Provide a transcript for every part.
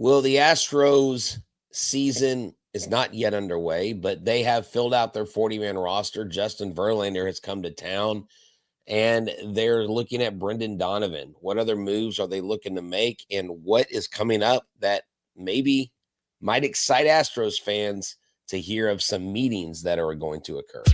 Well, the Astros season is not yet underway, but they have filled out their 40-man roster. Justin Verlander has come to town, and they're looking at Brendan Donovan. What other moves are they looking to make, and what is coming up that maybe might excite Astros fans to hear of some meetings that are going to occur?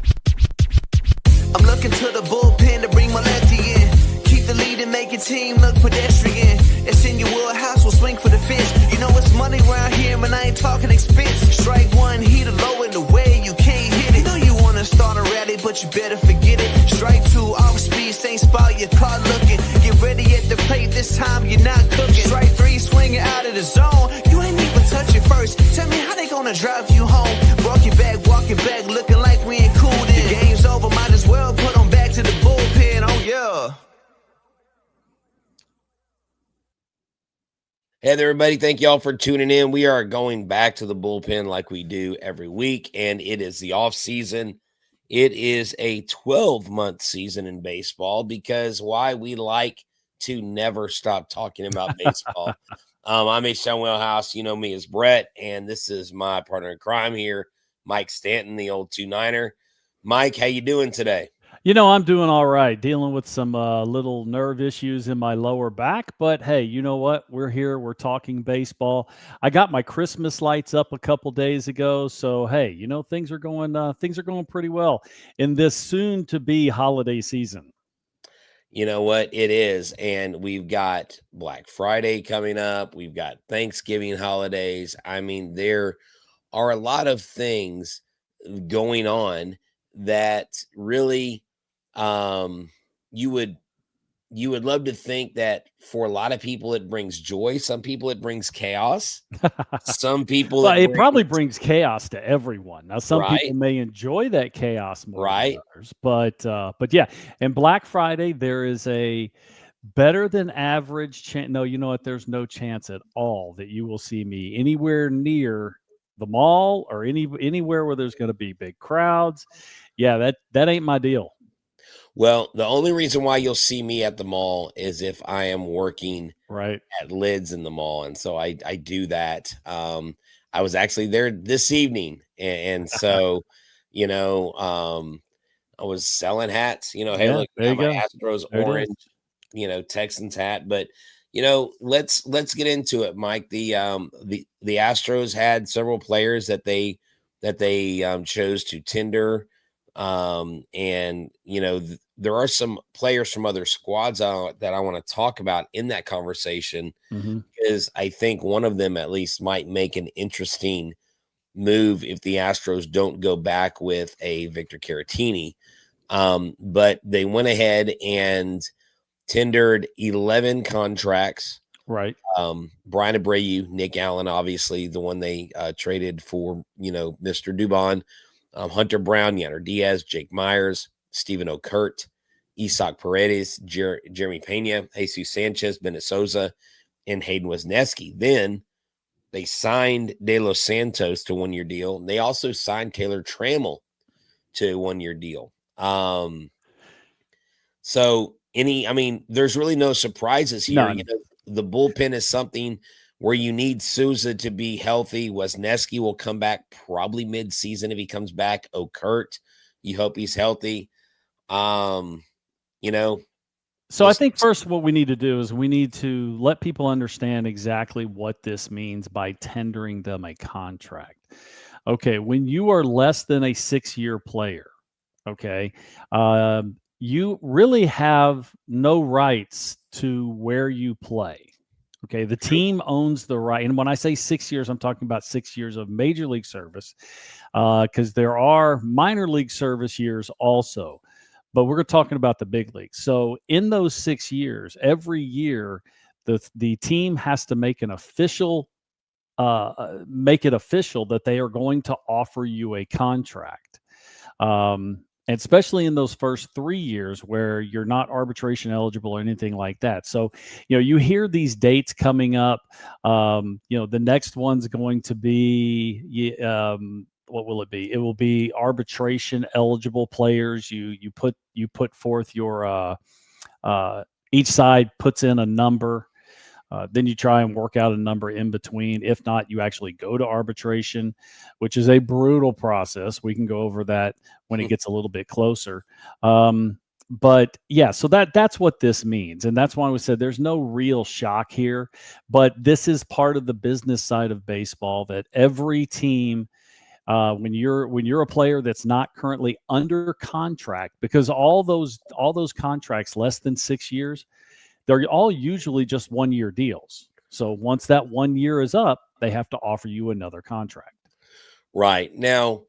I'm looking to the bullpen to bring my lefty in. Keep the lead and make your team look pedestrian. It's in your wheelhouse, we'll swing for the fence. You know it's money around here, and I ain't talking expense. Strike one, heat low in the way, you can't hit it. You know you wanna start a rally, but you better forget it. Strike two, off speed, same spot, your car looking. Get ready at the plate, this time you're not cooking. Strike three, swinging out of the zone. You ain't even touch it first. Tell me how they gonna drive you home. Walking back, looking like we ain't cool then. The game's over, might as well put them back to the bullpen, oh yeah. Hey there, everybody. Thank you all for tuning in. We are going back to the bullpen like we do every week, and it is the off season. It is a 12-month season in baseball because why we like to never stop talking about baseball. I'm H-Town Wellhouse. You know me as Brett, and this is my partner in crime here, Mike Stanton, the old 2-9er. Mike, how you doing today? You know, I'm doing all right, dealing with some little nerve issues in my lower back. But hey, you know what? We're here. We're talking baseball. I got my Christmas lights up a couple days ago, so hey, you know things are going pretty well in this soon-to-be holiday season. You know what? It is, and we've got Black Friday coming up. We've got Thanksgiving holidays. I mean, there are a lot of things going on that really you would love to think that for a lot of people it brings joy. Some people it brings chaos. Some people well, it probably brings chaos to everyone. Now, some right? people may enjoy that chaos more Right. than others, but yeah. And Black Friday, there is a better than average chance. No, you know what? There's no chance at all that you will see me anywhere near the mall or anywhere where there's going to be big crowds. Yeah, that ain't my deal. Well, the only reason why you'll see me at the mall is if I am working right at Lids in the mall. And so I do that. I was actually there this evening. And so, you know, I was selling hats, you know, hey, look, I got my Astros orange, you know, Texans hat. But, you know, let's get into it, Mike. The Astros had several players that they chose to tender. And, you know, there are some players from other squads that I want to talk about in that conversation because I think one of them at least might make an interesting move if the Astros don't go back with a Victor Caratini. But they went ahead and tendered 11 contracts. Right. Brian Abreu, Nick Allen, obviously the one they traded for, you know, Mr. Dubon. Hunter Brown, Yanner Diaz, Jake Myers, Steven Okert, Isaac Paredes, Jeremy Pena, Jesus Sanchez, Bennett Souza, and Hayden Wesneski. Then they signed De Los Santos to a one-year deal. And they also signed Taylor Trammell to a one-year deal. There's really no surprises here. None. You know, the bullpen is something where you need Souza to be healthy. Wesneski will come back probably mid-season if he comes back. Okert, you hope he's healthy. You know. So I think first what we need to do is we need to let people understand exactly what this means by tendering them a contract. Okay, when you are less than a 6-year player, okay, you really have no rights to where you play. Okay, the team owns the right. And when I say 6 years, I'm talking about 6 years of major league service because there are minor league service years also. But we're talking about the big leagues. So in those 6 years, every year, the team has to make it official that they are going to offer you a contract. And especially in those first 3 years where you're not arbitration eligible or anything like that. So, you know, you hear these dates coming up. You know, the next one's going to be, what will it be? It will be arbitration eligible players. You put forth your, each side puts in a number. Then you try and work out a number in between. If not, you actually go to arbitration, which is a brutal process. We can go over that when it gets a little bit closer. But yeah, so that's what this means. And that's why we said there's no real shock here, but this is part of the business side of baseball that every team, when you're a player that's not currently under contract, because all those contracts less than 6 years, they're all usually just 1-year deals. So once that 1 year is up, they have to offer you another contract. Right. Now,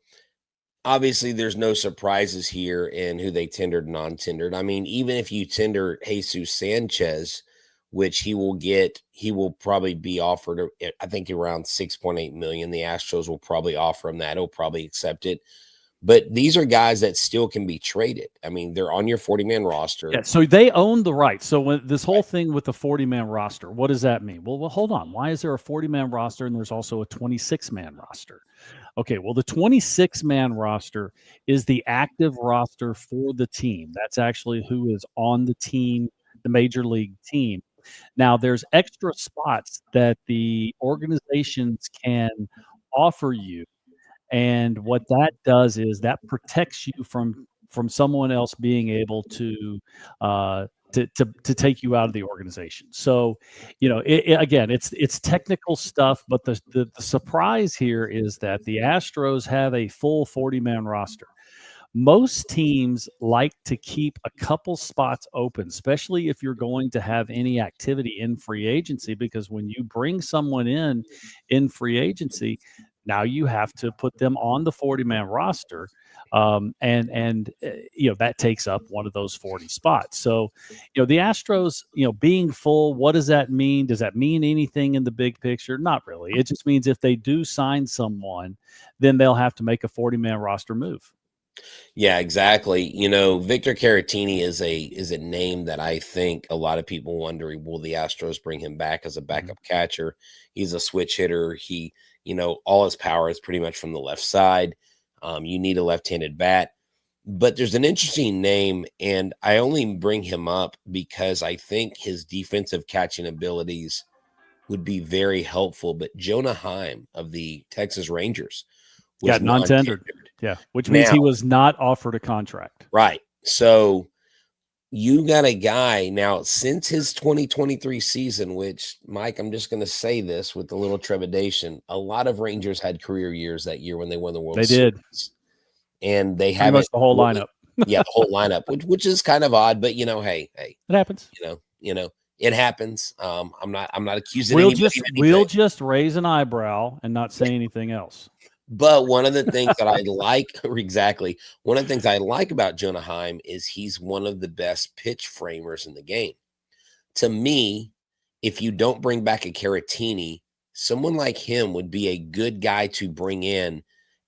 obviously, there's no surprises here in who they tendered, non-tendered. I mean, even if you tender Jesus Sanchez, which he will probably be offered, I think, around $6.8 million. The Astros will probably offer him that. He'll probably accept it. But these are guys that still can be traded. I mean, they're on your 40-man roster. Yeah, so they own the rights. So when this whole thing with the 40-man roster, what does that mean? Well, hold on. Why is there a 40-man roster and there's also a 26-man roster? Okay, well, the 26-man roster is the active roster for the team. That's actually who is on the team, the major league team. Now, there's extra spots that the organizations can offer you. And what that does is that protects you from someone else being able to take you out of the organization. So, again, it's technical stuff, but the surprise here is that the Astros have a full 40-man roster. Most teams like to keep a couple spots open, especially if you're going to have any activity in free agency, because when you bring someone in free agency, now you have to put them on the 40-man roster, and that takes up one of those 40 spots. So, the Astros, being full, what does that mean? Does that mean anything in the big picture? Not really. It just means if they do sign someone, then they'll have to make a 40-man roster move. Yeah, exactly. Victor Caratini is a name that I think a lot of people wondering, will the Astros bring him back as a backup catcher? He's a switch hitter. He, all his power is pretty much from the left side. You need a left-handed bat. But there's an interesting name, and I only bring him up because I think his defensive catching abilities would be very helpful. But Jonah Heim of the Texas Rangers was non-tendered. Yeah, which means he was not offered a contract. Right. So you got a guy now since his 2023 season, which, Mike, I'm just going to say this with a little trepidation. A lot of Rangers had career years that year when they won the World Series. They did. And they have the whole lineup. Yeah, the whole lineup, which is kind of odd, but hey, it happens. It happens. I'm not accusing we'll just raise an eyebrow and not say anything else. But one of the things that I like, exactly, one of the things I like about Jonah Heim is he's one of the best pitch framers in the game. To me, if you don't bring back a Caratini, someone like him would be a good guy to bring in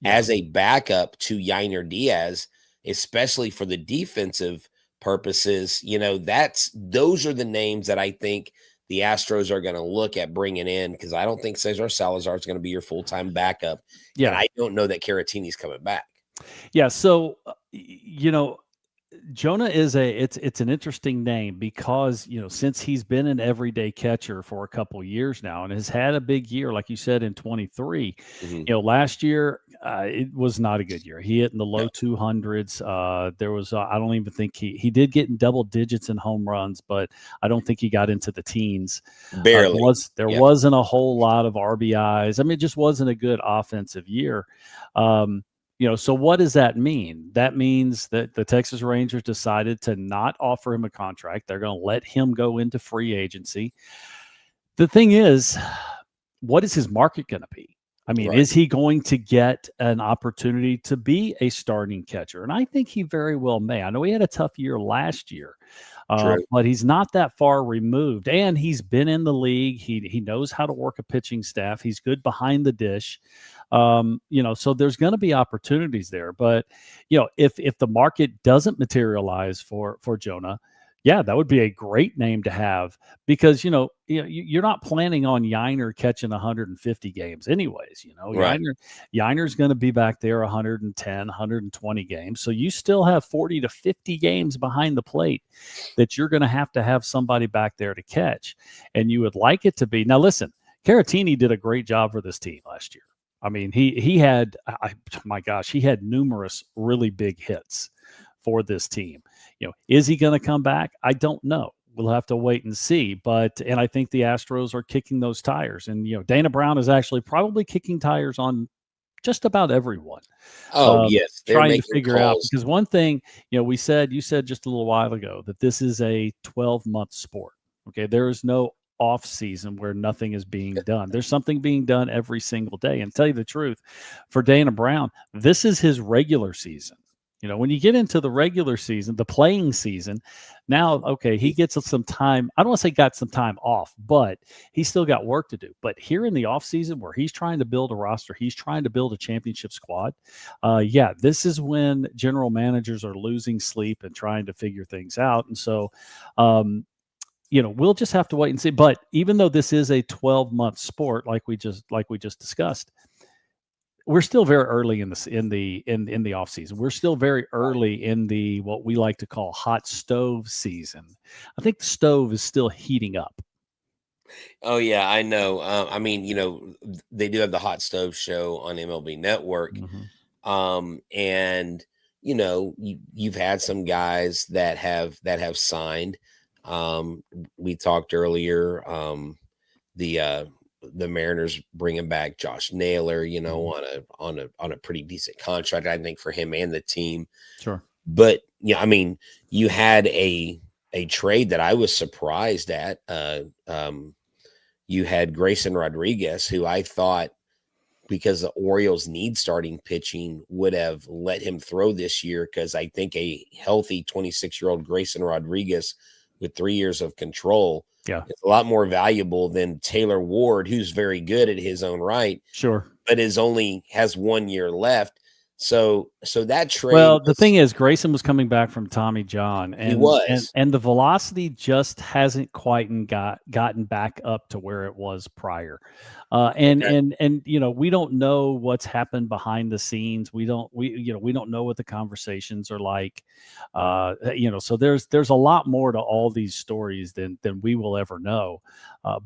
as a backup to Yainer Diaz, especially for the defensive purposes. Those are the names that I think the Astros are going to look at bringing in, because I don't think Cesar Salazar is going to be your full-time backup. Yeah. And I don't know that Caratini's coming back. Yeah. So, Jonah is it's an interesting name because, since he's been an everyday catcher for a couple years now and has had a big year, like you said, in 23, last year, it was not a good year. He hit in the low 200s. There was, I don't even think he did get in double digits in home runs, but I don't think he got into the teens. Barely. There wasn't a whole lot of RBIs. I mean, it just wasn't a good offensive year. So what does that mean? That means that the Texas Rangers decided to not offer him a contract. They're going to let him go into free agency. The thing is, what is his market going to be? I mean, Is he going to get an opportunity to be a starting catcher? And I think he very well may. I know he had a tough year last year, but he's not that far removed. And he's been in the league. He knows how to work a pitching staff. He's good behind the dish. So there's going to be opportunities there. But, if the market doesn't materialize for Jonah, Yeah, that would be a great name to have because you're not planning on Yiner catching 150 games anyways. Right. Yiner's going to be back there 110, 120 games, so you still have 40 to 50 games behind the plate that you're going to have somebody back there to catch, and you would like it to be. Now, listen, Caratini did a great job for this team last year. I mean, he had, my gosh, he had numerous really big hits for this team. Is he going to come back? I don't know. We'll have to wait and see. And I think the Astros are kicking those tires. And, Dana Brown is actually probably kicking tires on just about everyone. Oh, yes. They're Trying to making figure out, calls. because one thing, you said just a little while ago that this is a 12-month sport. Okay. There is no off season where nothing is being done. There's something being done every single day. And tell you the truth, for Dana Brown, this is his regular season. When you get into the regular season, the playing season, now, okay, he gets some time. I don't want to say got some time off, but he's still got work to do. But here in the offseason where he's trying to build a roster, he's trying to build a championship squad. This is when general managers are losing sleep and trying to figure things out. And so, we'll just have to wait and see. But even though this is a 12-month sport, like we just discussed, we're still very early in the off season. We're still very early in the what we like to call hot stove season. I think the stove is still heating up. Oh yeah, I know. I mean, they do have the Hot Stove Show on MLB Network, and you've had some guys that have signed. We talked earlier. The Mariners bringing back Josh Naylor, on a pretty decent contract, I think, for him and the team. Sure. But I mean, you had a trade that I was surprised at. You had Grayson Rodriguez, who I thought, because the Orioles need starting pitching, would have let him throw this year, because I think a healthy 26-year-old Grayson Rodriguez with 3 years of control is a lot more valuable than Taylor Ward, who's very good at his own right. Sure. But has 1 year left. So that trade. Well, the thing is, Grayson was coming back from Tommy John, and he was, and the velocity just hasn't quite gotten back up to where it was prior. And we don't know what's happened behind the scenes. We don't know what the conversations are like. So there's a lot more to all these stories than we will ever know.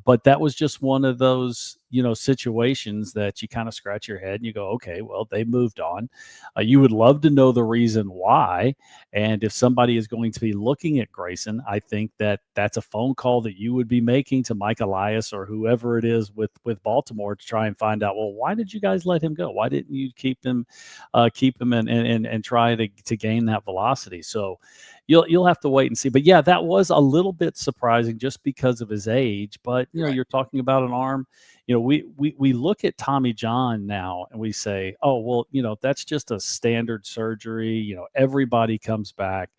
But that was just one of those situations that you kind of scratch your head and you go, okay, well, they moved on. You would love to know the reason why. And if somebody is going to be looking at Grayson, I think that's a phone call that you would be making to Mike Elias or whoever it is with Baltimore to try and find out, well, why did you guys let him go? Why didn't you keep him and try to gain that velocity? So you'll have to wait and see. But yeah, that was a little bit surprising just because of his age. But you're talking about an arm. We look at Tommy John now and we say, oh, well, that's just a standard surgery. Everybody comes back.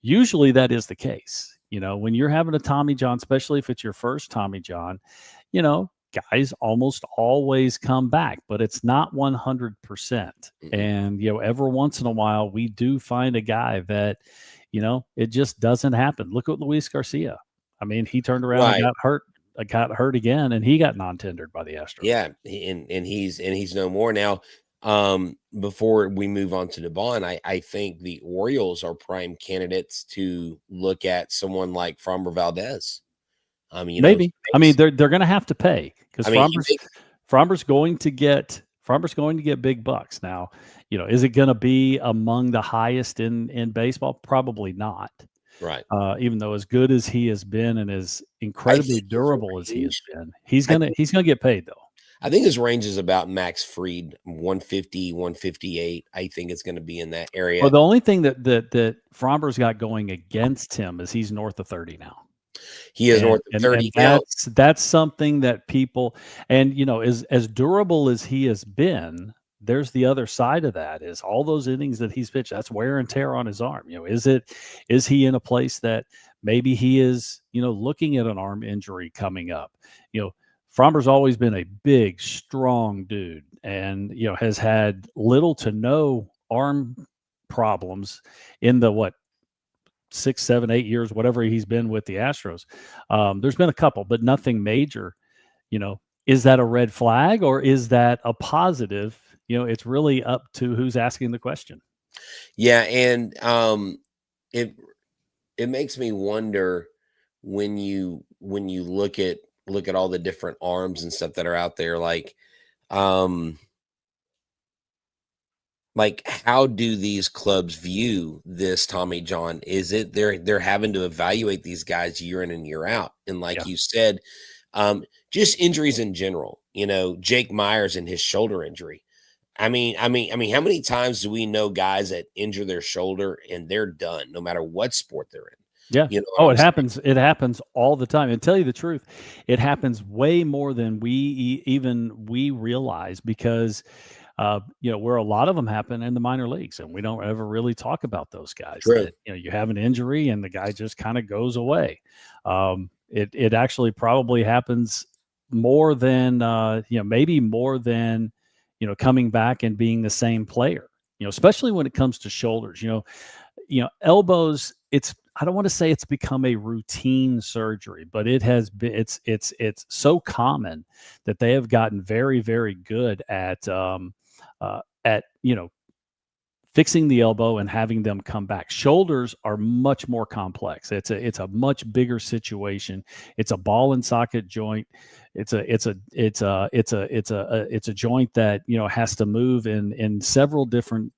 Usually that is the case. When you're having a Tommy John, especially if it's your first Tommy John, guys almost always come back, but it's not 100%. And, every once in a while we do find a guy that, it just doesn't happen. Look at Luis Garcia. I mean, he turned around and got hurt again, and he got non-tendered by the Astros. Yeah, and he's no more now. Before we move on to Devon, I think the Orioles are prime candidates to look at someone like Framber Valdez. Maybe. I mean, they're going to have to pay because Framber's going to get big bucks. Now, is it going to be among the highest in baseball? Probably not. Right. Even though as good as he has been and as incredibly durable as he has been, he's gonna get paid though. I think his range is about Max Fried, 150, 158. I think it's going to be in that area. Well, the only thing that Framber's got going against him is he's north of 30 now. He is north of 30 now. That's something that people, and as durable as he has been, there's the other side of that is all those innings that he's pitched. That's wear and tear on his arm. Is he in a place that maybe he is, looking at an arm injury coming up? Framber's always been a big, strong dude and, has had little to no arm problems in the 6, 7, 8 years, whatever he's been with the Astros. There's been a couple, but nothing major. Is that a red flag or is that a positive? It's really up to who's asking the question. Yeah, and it makes me wonder when you look at all the different arms and stuff that are out there, like how do these clubs view this Tommy John? Is it they're having to evaluate these guys year in and year out? And like you said, just injuries in general, Jake Myers and his shoulder injury. I mean, how many times do we know guys that injure their shoulder and they're done no matter what sport they're in? Yeah. It happens. It happens all the time. And tell you the truth, it happens way more than we realize because, where a lot of them happen in the minor leagues, and we don't ever really talk about those guys. True. That, you have an injury and the guy just kind of goes away. It actually probably happens more than, maybe more than, coming back and being the same player, especially when it comes to shoulders, elbows. I don't want to say it's become a routine surgery, but it has been, it's so common that they have gotten very, very good at fixing the elbow and having them come back. Shoulders are much more complex. It's a much bigger situation. It's a ball and socket joint. It's a joint that has to move in several different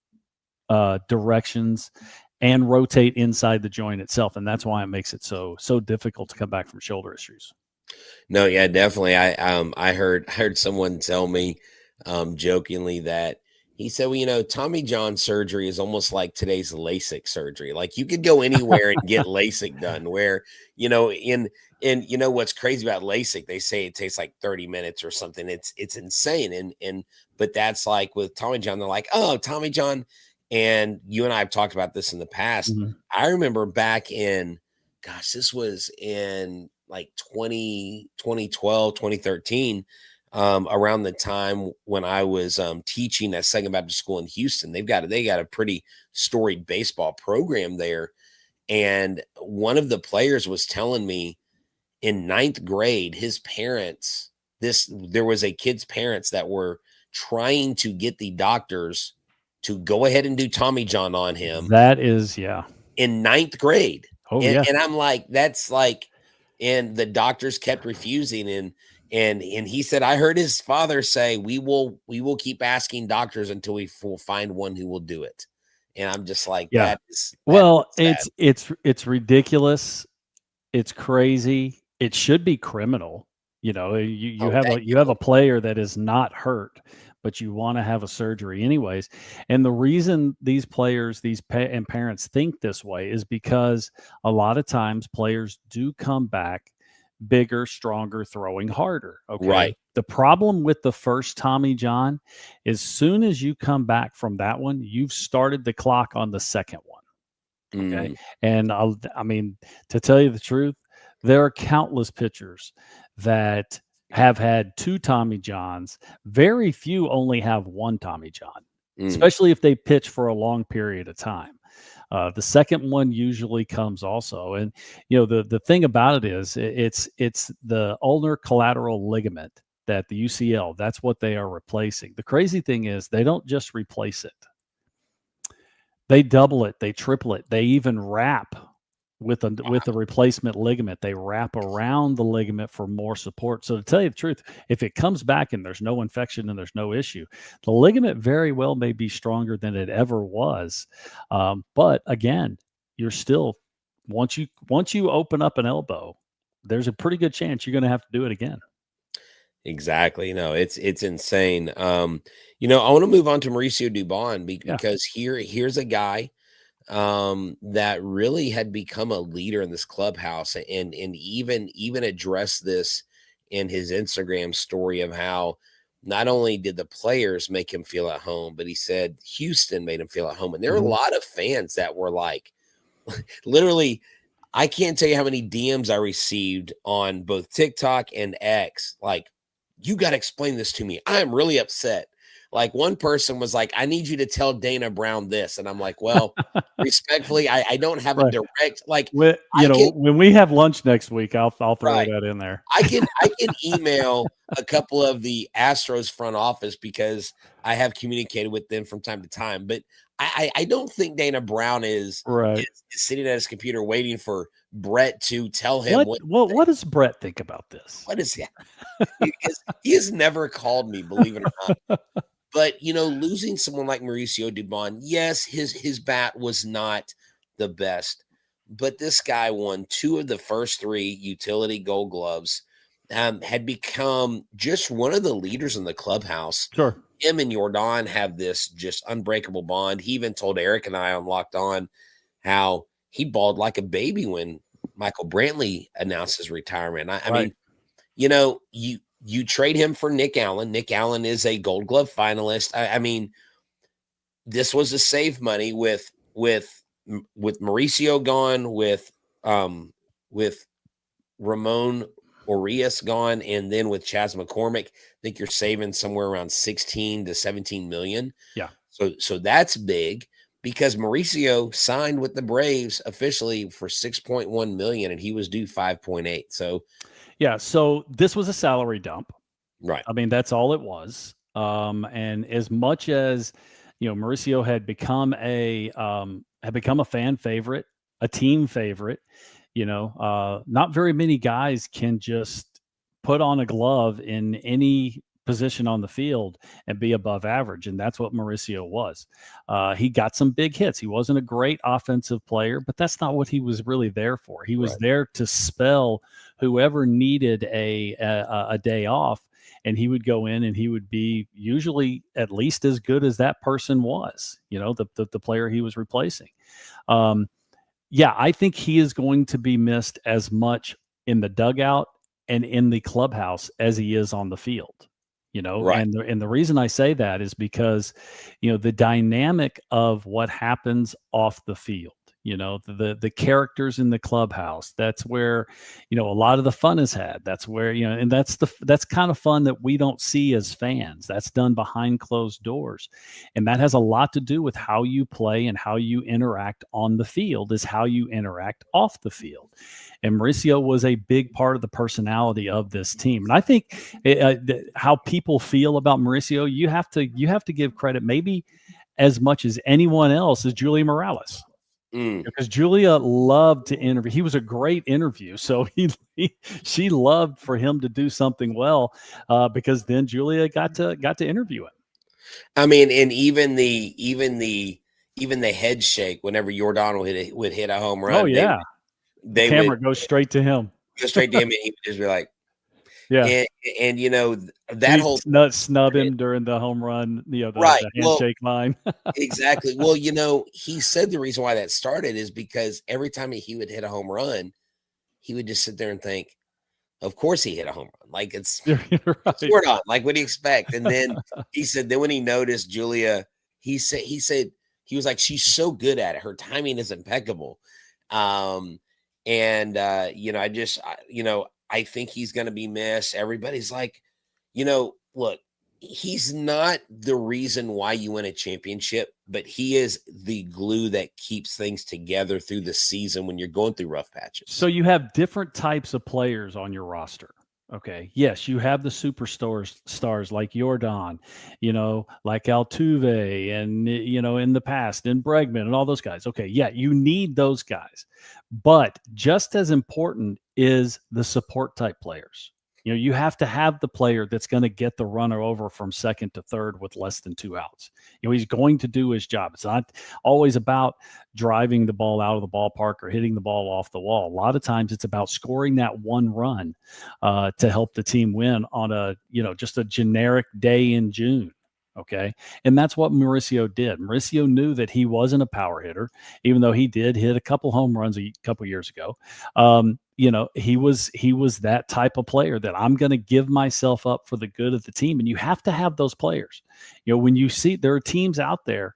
directions and rotate inside the joint itself, and that's why it makes it so difficult to come back from shoulder issues. No, yeah, definitely. I heard someone tell me jokingly that he said, well, Tommy John surgery is almost like today's LASIK surgery. Like you could go anywhere and get LASIK done. Where what's crazy about LASIK? They say it takes like 30 minutes or something. It's insane. But that's like with Tommy John. They're like, oh, Tommy John. And you and I have talked about this in the past. Mm-hmm. I remember back in, this was in like 2012, 2013, around the time when I was teaching at Second Baptist School in Houston. They got a pretty storied baseball program there. And one of the players was telling me in 9th grade, his parents, there was a kid's parents that were trying to get the doctors to go ahead and do Tommy John on him. That is, yeah. In 9th grade. Oh, yeah. And I'm like, that's like, and the doctors kept refusing. And he said, I heard his father say, we will keep asking doctors until we will find one who will do it. And I'm just like, yeah. It's ridiculous. It's crazy. It should be criminal. You have a player that is not hurt, but you want to have a surgery anyways. And the reason these players, and parents think this way is because a lot of times players do come back bigger, stronger, throwing harder. Okay. Right. The problem with the first Tommy John is soon as you come back from that one, you've started the clock on the second one. Okay. And to tell you the truth, there are countless pitchers that have had 2 Tommy Johns. Very few only have 1 Tommy John, especially if they pitch for a long period of time. The second one usually comes also. And, the thing about it is it's the ulnar collateral ligament that the UCL, that's what they are replacing. The crazy thing is they don't just replace it. They double it, they triple it, they even wrap with a replacement ligament. They wrap around the ligament for more support. So to tell you the truth, if it comes back and there's no infection and there's no issue, the ligament very well may be stronger than it ever was. But again, you're still, once you open up an elbow, there's a pretty good chance you're going to have to do it again. Exactly. No, it's insane. I want to move on to Mauricio Dubon because here's a guy that really had become a leader in this clubhouse and even addressed this in his Instagram story of how not only did the players make him feel at home, but he said Houston made him feel at home. And there were a lot of fans that were like, literally, I can't tell you how many DMs I received on both TikTok and X. Like, you got to explain this to me. I'm really upset. Like one person was like, I need you to tell Dana Brown this. And I'm like, well, respectfully, I don't have a Right. direct, like, You know, when we have lunch next week, I'll throw right. that in there. I can email a couple of the Astros front office because I have communicated with them from time to time, but I don't think Dana Brown is Right. sitting at his computer waiting for Brett to tell him what does Brett think about this? what is that? Because he has never called me, believe it or not. But losing someone like Mauricio Dubon, yes, his bat was not the best, but this guy won 2 of the first 3 utility Gold Gloves. Had become just one of the leaders in the clubhouse. Sure. Him and Jordan have this just unbreakable bond. He even told Eric and I on Locked On how he bawled like a baby when Michael Brantley announced his retirement. I mean, you trade him for Nick Allen. Nick Allen is a Gold Glove finalist. I mean, this was a save money with Mauricio gone, with Ramon Urias gone, and then with Chas McCormick, I think you're saving somewhere around 16 to 17 million. Yeah. So that's big because Mauricio signed with the Braves officially for 6.1 million and he was due 5.8. So yeah, so this was a salary dump. Right. I mean, that's all it was. And as much as Mauricio had become a fan favorite, a team favorite, not very many guys can just put on a glove in any position on the field and be above average. And that's what Mauricio was. He got some big hits. He wasn't a great offensive player, but that's not what he was really there for. He was there to spell whoever needed a day off. And he would go in and he would be usually at least as good as that person was, the player he was replacing. Yeah, I think he is going to be missed as much in the dugout and in the clubhouse as he is on the field, Right. And the reason I say that is because, the dynamic of what happens off the field, the characters in the clubhouse, that's where, a lot of the fun is had. That's where, and that's kind of fun that we don't see as fans. That's done behind closed doors. And that has a lot to do with how you play and how you interact on the field is how you interact off the field. And Mauricio was a big part of the personality of this team. And I think how people feel about Mauricio, you have to give credit maybe as much as anyone else is Julia Morales. Because Julia loved to interview. He was a great interview. So she loved for him to do something well because then Julia got to interview him. I mean, and even the head shake whenever Jordan would hit a home run. Oh yeah. The camera goes straight to him. Go straight to him and he would just be like, yeah. And that whole snub him during the home run, the handshake line. Exactly. Well, he said the reason why that started is because every time he would hit a home run, he would just sit there and think, of course he hit a home run. Like it's sort on. Like what do you expect? And then he said, then when he noticed Julia, he said he was like, she's so good at it. Her timing is impeccable. I think he's going to be missed. Everybody's like, look, he's not the reason why you win a championship, but he is the glue that keeps things together through the season when you're going through rough patches. So you have different types of players on your roster. Okay. Yes, you have the stars like Jordan, like Altuve and, in the past, and Bregman and all those guys. Okay. Yeah, you need those guys. But just as important is the support type players. You have to have the player that's going to get the runner over from second to third with less than 2 outs. He's going to do his job. It's not always about driving the ball out of the ballpark or hitting the ball off the wall. A lot of times it's about scoring that one run to help the team win on just a generic day in June. Okay. And that's what Mauricio did. Mauricio knew that he wasn't a power hitter, even though he did hit a couple home runs a couple years ago. He was that type of player that I'm going to give myself up for the good of the team. And you have to have those players. When you see there are teams out there,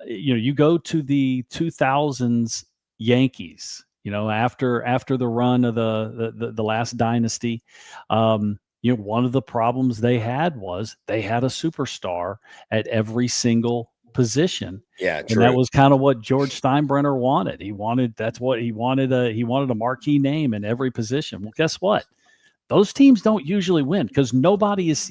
you go to the 2000s Yankees, after the run of the last dynasty, one of the problems they had was they had a superstar at every single position. Yeah, And that true. was kind of what George Steinbrenner wanted. He wanted a marquee name in every position. Well, guess what? Those teams don't usually win because nobody is,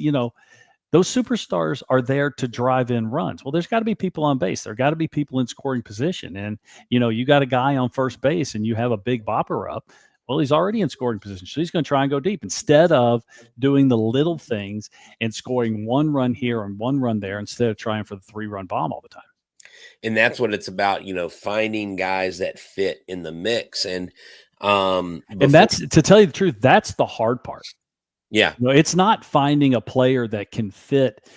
those superstars are there to drive in runs. Well, there's got to be people on base. There got to be people in scoring position. And, you got a guy on first base and you have a big bopper up. Well, he's already in scoring position. So he's going to try and go deep instead of doing the little things and scoring one run here and one run there instead of trying for the 3-run bomb all the time. And that's what it's about, finding guys that fit in the mix. And that's, to tell you the truth, that's the hard part. Yeah. It's not finding a player that can fit,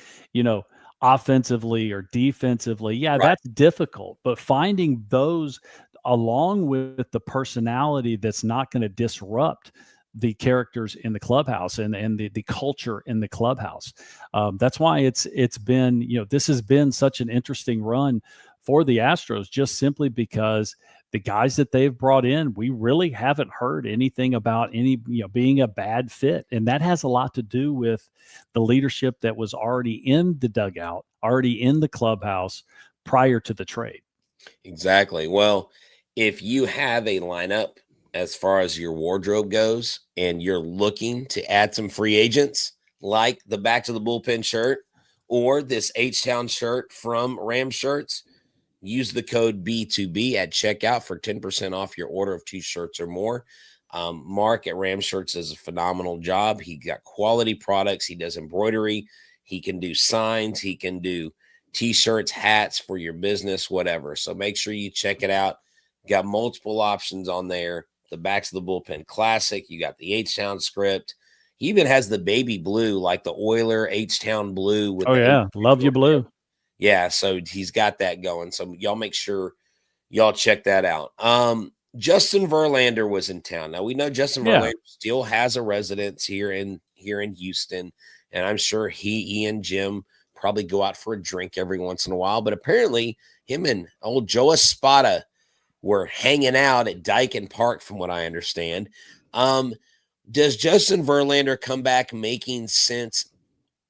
offensively or defensively. Yeah, right. That's difficult. But finding those along with the personality that's not going to disrupt the characters in the clubhouse and the culture in the clubhouse. That's why it's been, this has been such an interesting run for the Astros, just simply because the guys that they've brought in, we really haven't heard anything about any, being a bad fit. And that has a lot to do with the leadership that was already in the dugout, already in the clubhouse prior to the trade. Exactly. Well, if you have a lineup as far as your wardrobe goes and you're looking to add some free agents like the Back to the Bullpen shirt or this H-Town shirt from Ram Shirts, use the code B2B at checkout for 10% off your order of 2 shirts or more. Mark at Ram Shirts does a phenomenal job. He got quality products. He does embroidery. He can do signs. He can do T-shirts, hats for your business, whatever. So make sure you check it out. Got multiple options on there. The Back to the Bullpen Classic. You got the H-Town script. He even has the baby blue, like the Oiler H-Town blue. With Love you blue. Yeah, so he's got that going. So y'all make sure y'all check that out. Justin Verlander was in town. Now we know Justin Verlander still has a residence here in Houston, and I'm sure he and Jim probably go out for a drink every once in a while. But apparently, him and old Joe Espada were hanging out at Dyken Park, from what I understand. Does Justin Verlander come back making sense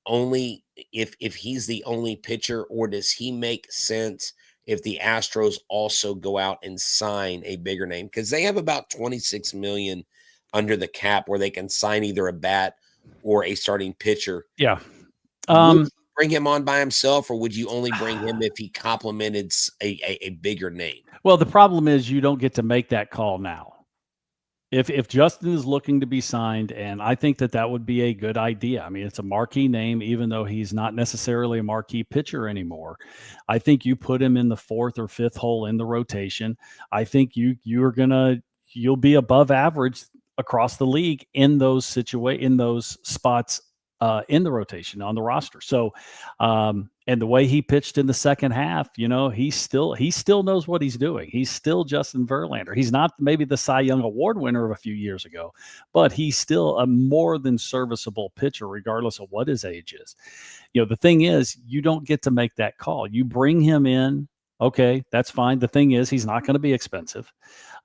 only if he's the only pitcher, or does he make sense if the Astros also go out and sign a bigger name? Because they have about $26 million under the cap where they can sign either a bat or a starting pitcher. Yeah. Would you bring him on by himself, or would you only bring him if he complemented a bigger name? Well, the problem is you don't get to make that call now. If Justin is looking to be signed, and I think that would be a good idea. I mean, it's a marquee name, even though he's not necessarily a marquee pitcher anymore. I think you put him in the 4th or 5th hole in the rotation. I think you'll be above average across the league in those spots in the rotation on the roster. So, and the way he pitched in the second half, he still knows what he's doing. He's still Justin Verlander. He's not maybe the Cy Young Award winner of a few years ago, but he's still a more than serviceable pitcher, regardless of what his age is. The thing is, you don't get to make that call. You bring him in. Okay, that's fine. The thing is, he's not going to be expensive.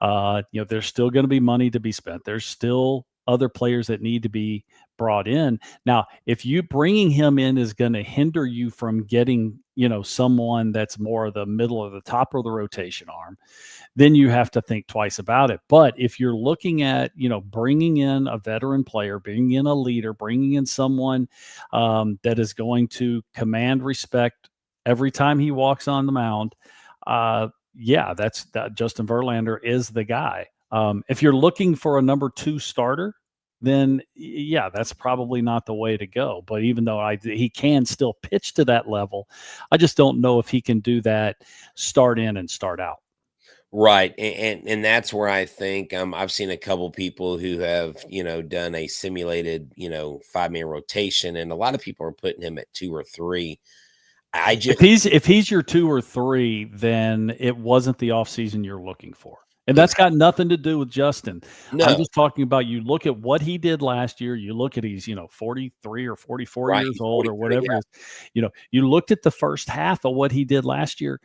There's still going to be money to be spent. There's still other players that need to be brought in. Now, if you bringing him in is going to hinder you from getting, someone that's more of the middle or the top of the rotation arm, then you have to think twice about it. But if you're looking at, bringing in a veteran player, bringing in a leader, bringing in someone that is going to command respect every time he walks on the mound, Justin Verlander is the guy. If you're looking for a number 2 starter, then that's probably not the way to go. But even though he can still pitch to that level, I just don't know if he can do that start in and start out. Right. And that's where I think I've seen a couple people who have, done a simulated, 5-man rotation, and a lot of people are putting him at 2 or 3. If he's your 2 or 3, then it wasn't the offseason you're looking for. And that's got nothing to do with Justin. No. I'm just talking about, you look at what he did last year. You look at he's, 43 or 44 years old or whatever it is. You looked at the first half of what he did last year.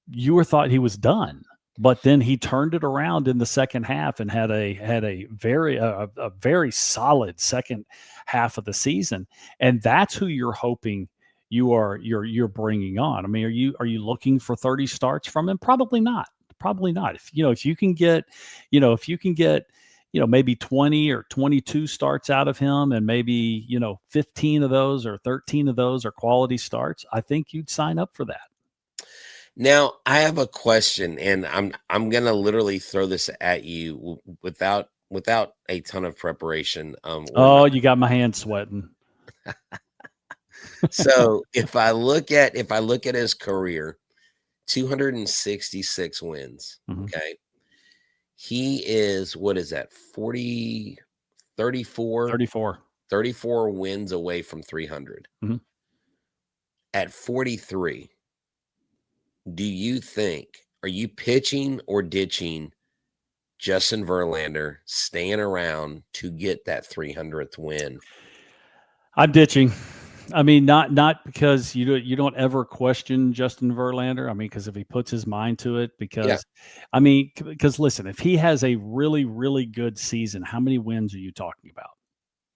You thought he was done. But then he turned it around in the second half and had a very solid second half of the season, and that's who you're hoping you're bringing on. I mean, are you looking for 30 starts from him? Probably not. Probably not. If you can get, maybe 20 or 22 starts out of him, and maybe 15 of those or 13 of those are quality starts, I think you'd sign up for that. Now, I have a question, and I'm gonna literally throw this at you without a ton of preparation. You got my hands sweating. So if I look at his career, 266 wins. Mm-hmm. Okay. He is, what is that? 34 wins away from 300. Mm-hmm. At 43, do you think, are you pitching or ditching Justin Verlander, staying around to get that 300th win? I'm ditching. I mean, not because you don't ever question Justin Verlander. I mean, because if he puts his mind to it, because listen, if he has a really, really good season, how many wins are you talking about?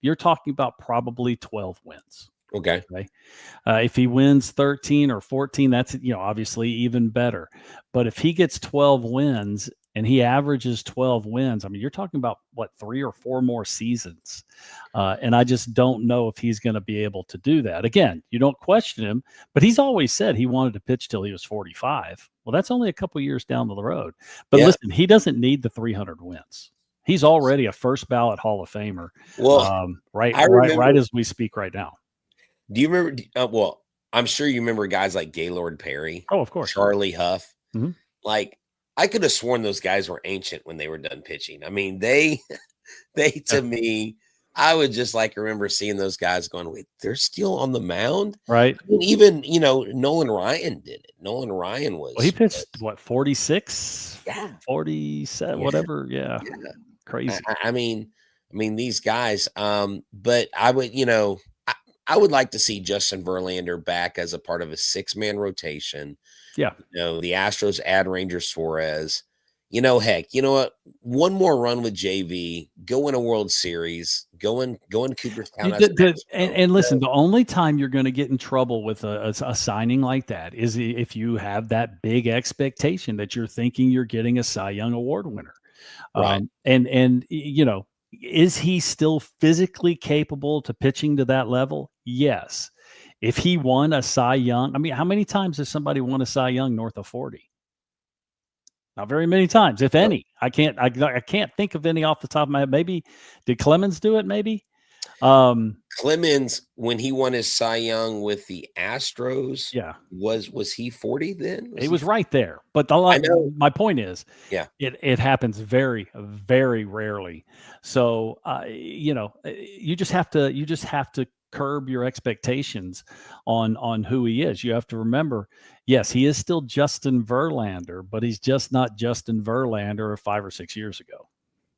You're talking about probably 12 wins. Okay. If he wins 13 or 14, that's obviously even better. But if he gets 12 wins and he averages 12 wins, I mean, you're talking about 3 or 4 more seasons. And I just don't know if he's going to be able to do that. Again, you don't question him, but he's always said he wanted to pitch till he was 45. Well, that's only a couple years down the road. But listen, he doesn't need the 300 wins. He's already a first ballot Hall of Famer. Well, right as we speak right now. Do you remember? Well, I'm sure you remember guys like Gaylord Perry. Oh, of course. Charlie Huff. Mm-hmm. Like, I could have sworn those guys were ancient when they were done pitching. I mean, they to me, I would just remember seeing those guys going, wait, they're still on the mound? Right. I mean, even, Nolan Ryan did it. Nolan Ryan was. Well, he pitched, 46? Yeah. 47, whatever. Yeah. Crazy. I mean, these guys, but I would, I would like to see Justin Verlander back as a part of a 6-man rotation. Yeah. The Astros add Ranger Suarez. Heck, you know what? One more run with JV, go in a World Series, go in Cooperstown. And listen, the only time you're going to get in trouble with a signing like that is if you have that big expectation that you're thinking you're getting a Cy Young Award winner. Right. Is he still physically capable to pitching to that level? Yes. If he won a Cy Young, I mean, how many times has somebody won a Cy Young north of 40? Not very many times, if any. I can't think of any off the top of my head. Maybe did Clemens do it? Maybe. Clemens, when he won his Cy Young with the Astros, was he 40 then? He was right there. But my point is, it happens very, very rarely. So you just have to curb your expectations on who he is. You have to remember, yes, he is still Justin Verlander, but he's just not Justin Verlander 5 or 6 years ago.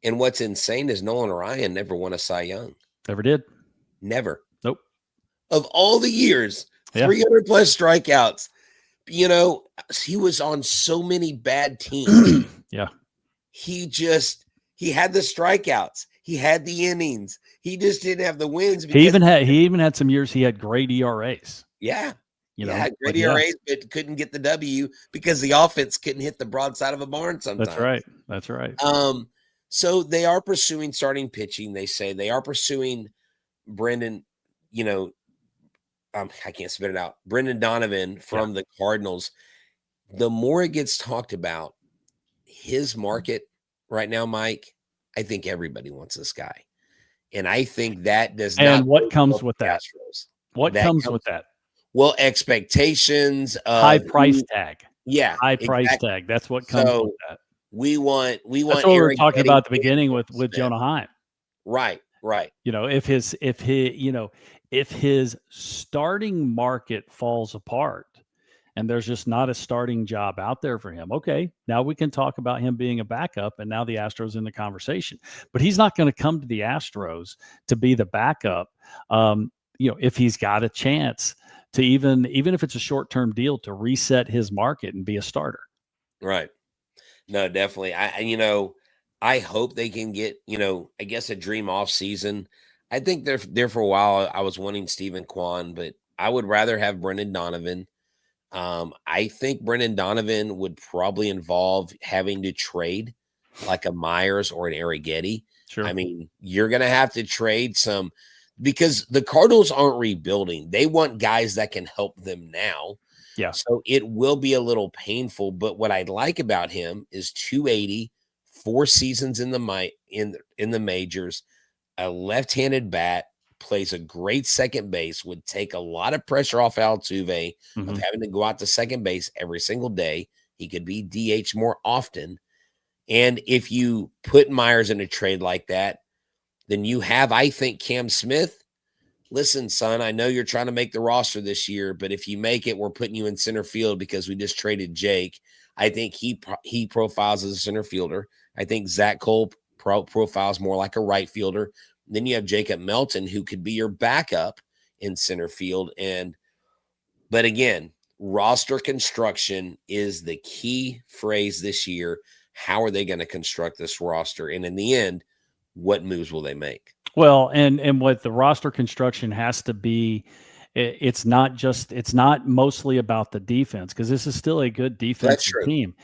And what's insane is Nolan Ryan never won a Cy Young. Never did. Never. Nope. Of all the years, 300 plus strikeouts, he was on so many bad teams. Yeah. He had the strikeouts. He had the innings. He just didn't have the wins. He even had some years he had great ERAs. Yeah. Great ERAs, but couldn't get the W because the offense couldn't hit the broadside of a barn sometimes. That's right. So they are pursuing starting pitching. They say they are pursuing Brendan, I can't spit it out. Brendan Donovan from the Cardinals. The more it gets talked about his market right now, Mike, I think everybody wants this guy. And I think that does not. And what comes with that? What comes with that? Well, expectations. High price tag. Yeah. High price tag. That's what comes with that. We want. That's what we were talking about at the beginning with Jonah Heim. Right. If his starting market falls apart and there's just not a starting job out there for him, okay, now we can talk about him being a backup, and now the Astros in the conversation. But he's not going to come to the Astros to be the backup. If he's got a chance to even if it's a short-term deal, to reset his market and be a starter. Right. No, definitely. I hope they can get, I guess a dream off season. I think they're there for a while. I was wanting Stephen Kwan, but I would rather have Brendan Donovan. I think Brendan Donovan would probably involve having to trade like a Myers or an Arrighetti. I Sure. mean, you're going to have to trade some because the Cardinals aren't rebuilding. They want guys that can help them now. Yeah. So it will be a little painful. But what I like about him is 280, 4 seasons in the majors, a left-handed bat, plays a great second base, would take a lot of pressure off Altuve of Mhm. having to go out to second base every single day. He could be DH more often. And if you put Myers in a trade like that, then you have, I think, Cam Smith. Listen, son, I know you're trying to make the roster this year, but if you make it, we're putting you in center field because we just traded Jake. I think he profiles as a center fielder. I think Zach Cole profiles more like a right fielder. Then you have Jacob Melton, who could be your backup in center field. But again, roster construction is the key phrase this year. How are they going to construct this roster? And in the end, what moves will they make? Well, and what the roster construction has to be, it's not mostly about the defense, because this is still a good That's defensive true. team.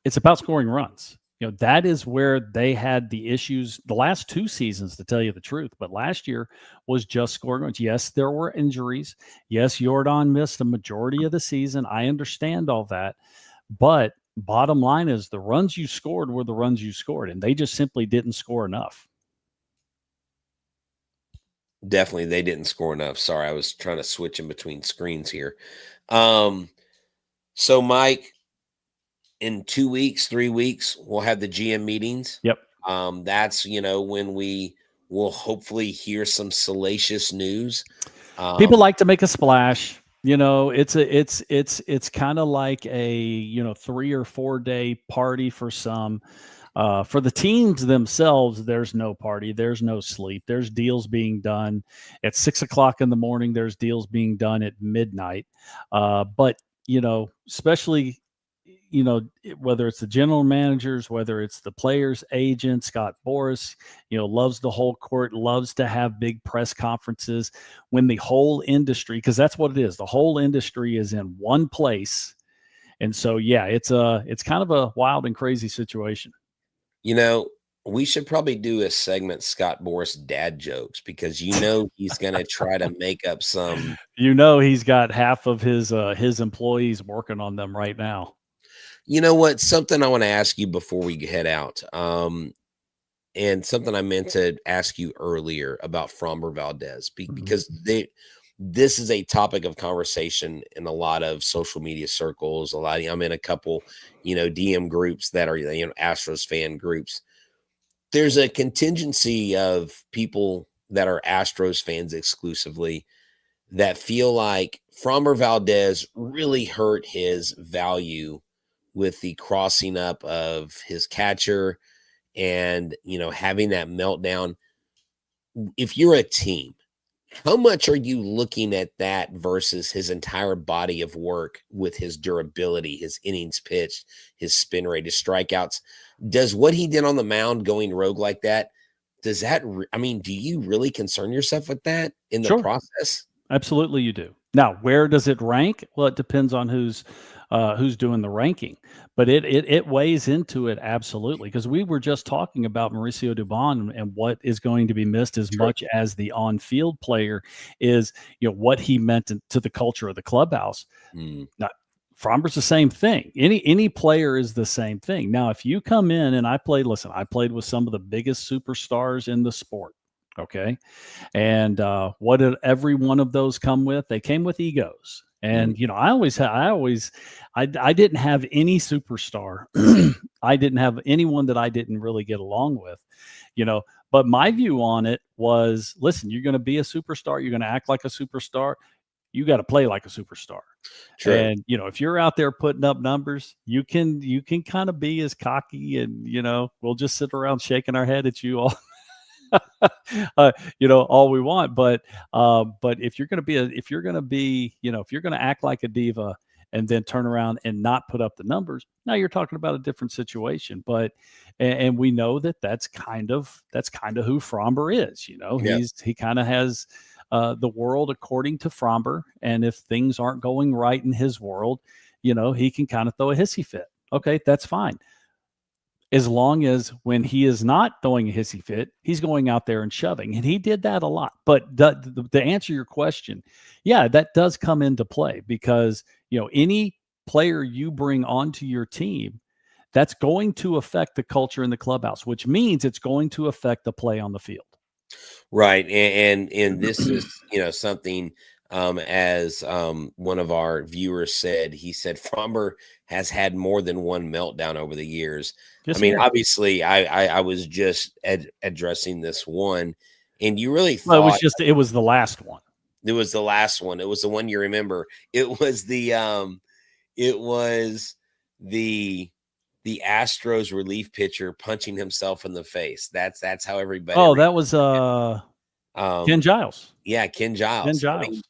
It's about scoring runs. That is where they had the issues the last 2 seasons, to tell you the truth. But last year was just scoring runs. Yes, there were injuries. Yes, Jordan missed a majority of the season. I understand all that. But bottom line is the runs you scored were the runs you scored, and they just simply didn't score enough. Definitely, they didn't score enough. Sorry, I was trying to switch in between screens here. Um, so Mike, in 2 weeks, 3 weeks, we'll have the GM meetings. Yep. That's when we will hopefully hear some salacious news. People like to make a splash. It's kind of like a 3 or 4 day party for some. For the teams themselves, there's no party, there's no sleep. There's deals being done at 6 o'clock in the morning. There's deals being done at midnight. But especially whether it's the general managers, whether it's the players' agent, Scott Boras, loves the whole court, loves to have big press conferences when the whole industry, because that's what it is. The whole industry is in one place. And so, yeah, it's kind of a wild and crazy situation. We should probably do a segment, Scott Boras dad jokes, because he's going to try to make up some. He's got half of his employees working on them right now. You know what? Something I want to ask you before we head out, and something I meant to ask you earlier about Framber Valdez, because this is a topic of conversation in a lot of social media circles. I'm in a couple, DM groups that are, Astros fan groups. There's a contingency of people that are Astros fans exclusively that feel like Framber Valdez really hurt his value with the crossing up of his catcher and, having that meltdown. If you're a team, how much are you looking at that versus his entire body of work with his durability, his innings pitched, his spin rate, his strikeouts? Does what he did on the mound going rogue like that, do you really concern yourself with that in the process? Absolutely, you do. Now, where does it rank? Well, it depends on who's doing the ranking, but it weighs into it absolutely, because we were just talking about Mauricio Dubon and what is going to be missed as much as the on-field player is, what he meant to the culture of the clubhouse. Now, Framber's the same thing. Any player is the same thing. Now, if you come in and I played with some of the biggest superstars in the sport. Okay. And what did every one of those come with? They came with egos. And, I didn't have any superstar. I didn't have anyone that I didn't really get along with, but my view on it was, listen, you're going to be a superstar. You're going to act like a superstar. You got to play like a superstar. True. And, if you're out there putting up numbers, you can kind of be as cocky and, we'll just sit around shaking our head at you all. All we want, but if you're going to act like a diva and then turn around and not put up the numbers, now you're talking about a different situation. But and we know that that's kind of who Fromber is. He kind of has the world according to Fromber, and if things aren't going right in his world, he can kind of throw a hissy fit. Okay, that's fine. As long as when he is not throwing a hissy fit, he's going out there and shoving. And he did that a lot. But to answer your question, yeah, that does come into play because, any player you bring onto your team, that's going to affect the culture in the clubhouse, which means it's going to affect the play on the field. Right. And this is, something as one of our viewers said, he said Fromber has had more than one meltdown over the years. Yes, I mean, obviously I was just addressing this one, and you really thought it was the last one. It was the last one. It was the one you remember. It was the Astros relief pitcher punching himself in the face. That's how everybody. Oh, that was Ken Giles. Yeah, Ken Giles. I mean,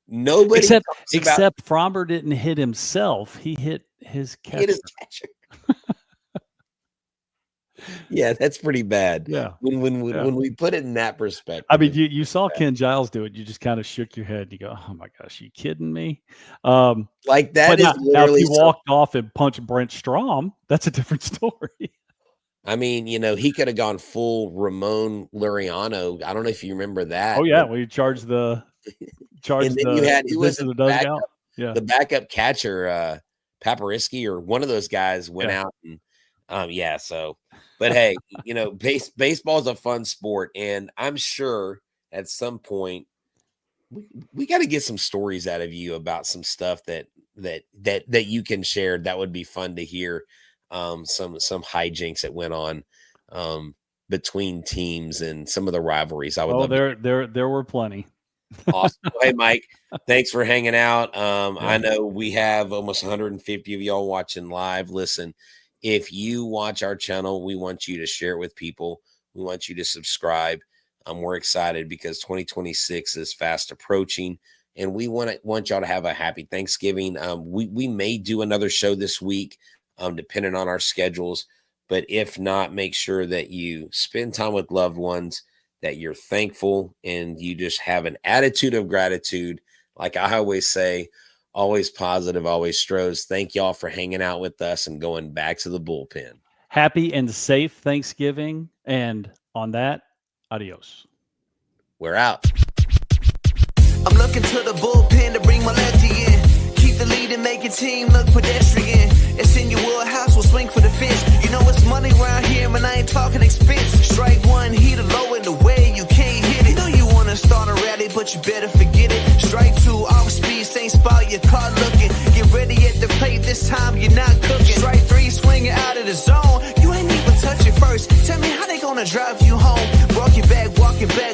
nobody except Fromber didn't hit himself. He hit his catcher. Hit his catcher. Yeah, that's pretty bad. Yeah. When we put it in that perspective. I mean, you saw Ken Giles do it. You just kind of shook your head. You go, "Oh my gosh, are you kidding me?" Like that is now if he walked off and punched Brent Strom, that's a different story. I mean, he could have gone full Ramon Laureano. I don't know if you remember that. Oh yeah, we charged the and then you had the backup catcher, Papariski, or one of those guys went out and so. But hey, baseball is a fun sport, and I'm sure at some point we got to get some stories out of you about some stuff that you can share. That would be fun to hear. Some hijinks that went on between teams and some of the rivalries. I would love there were plenty. Awesome. Hey, Mike, thanks for hanging out. I know we have almost 150 of y'all watching live. Listen, if you watch our channel, we want you to share it with people. We want you to subscribe. We're excited because 2026 is fast approaching, and we want y'all to have a happy Thanksgiving. We may do another show this week, depending on our schedules. But if not, make sure that you spend time with loved ones, that you're thankful, and you just have an attitude of gratitude. Like I always say, always positive, always Astros. Thank y'all for hanging out with us and going back to the bullpen. Happy and safe Thanksgiving. And on that, adios. We're out. I'm looking to the bullpen to bring my lefty in. Keep the lead and make your team look pedestrian. It's in your wheelhouse, we'll swing for the fence. You know it's money around here, man, I ain't talking expense. Strike one, heat a low in the way you can't hit it. You know you want to start a rally, but you better forget it. Strike two, off speed, same spot, your car looking. Get ready at the plate, this time you're not cooking. Strike three, swinging out of the zone. You ain't even touch it first. Tell me how they gonna drive you home. Walking back,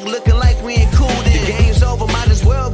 looking like we ain't cool then. The game's over, might as well